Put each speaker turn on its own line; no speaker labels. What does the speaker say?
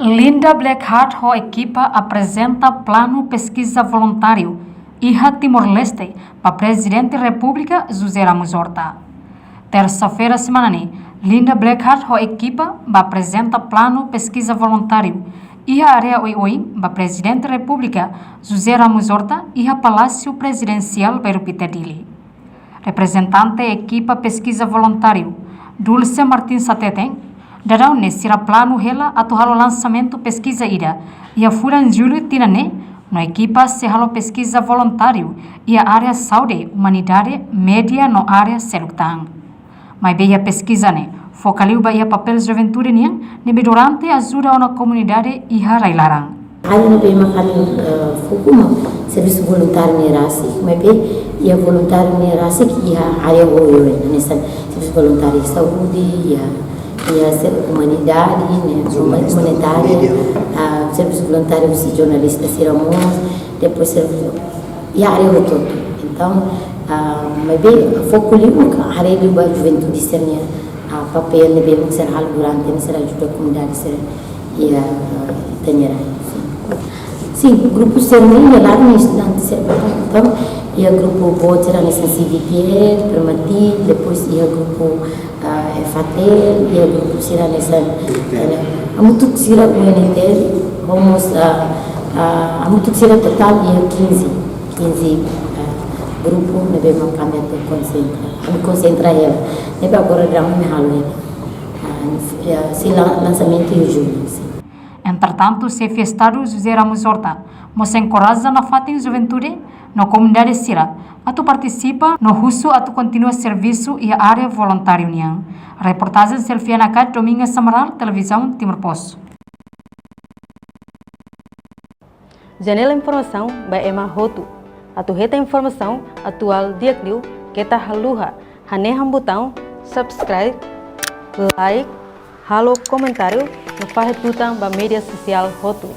Linda Blackheart ho equipa apresenta plano pesquisa voluntário Iha Timor-Leste para Presidente da República José Ramos Horta. Terça-feira semana ni, Linda Blackheart ho equipa apresenta plano pesquisa voluntário Iha área Oi para Presidente da República José Ramos Horta Iha Palácio Presidencial Bairro Pitadili. Representante equipa pesquisa voluntário Dulce Martins Sateteng dará nesira plano hela atau halo lançamento pesquisa ida ia furan julho tinane no equipa se halo pesquisa voluntário ia área saúde humanidade média no área selutang mai beia pesquisa ne focaliu ba ia papel juventude niang nebe durante ajuda ona comunidade iha railarang
Hali na be makani fukuma serviço voluntário ni rasi mai be ia voluntário ni rasi ki ia área oyo nessa serviço voluntário saúde ia humanidade, né, humanitária, serviço voluntário de jornalista Ciramos, depois serviço e a área todo. Então, mas bem, foco livre, a área de juventude seria papel de bem ser hal durante nessa ajuda a comunidade ser e a tenera. Sim, grupo seria lá no estudante ser então ia grupo vote era nessa CVT, permati, depois ia grupo FATEL, ia grupo sira nessa amutuk sira UNT, vamos amutuk sira total ia 15 grupo nebe makamnya te concentra ela nebe agora drama me halo se lançamento em julho.
Entretanto, chefe Estado José Ramos Horta nos encoraja na fatin juventude na comunidade Sira atu participa no russo atu continua serviço e a área voluntário niang. Reportagem Selfiana Kat Domingues Samaral, Televisão Timor Post.
Janela informação by Emma Hotu. Atu reta informação atual dia kliu kita haluha haneham botão subscribe, like, halo comentário no faz tutang ba media social Hotu.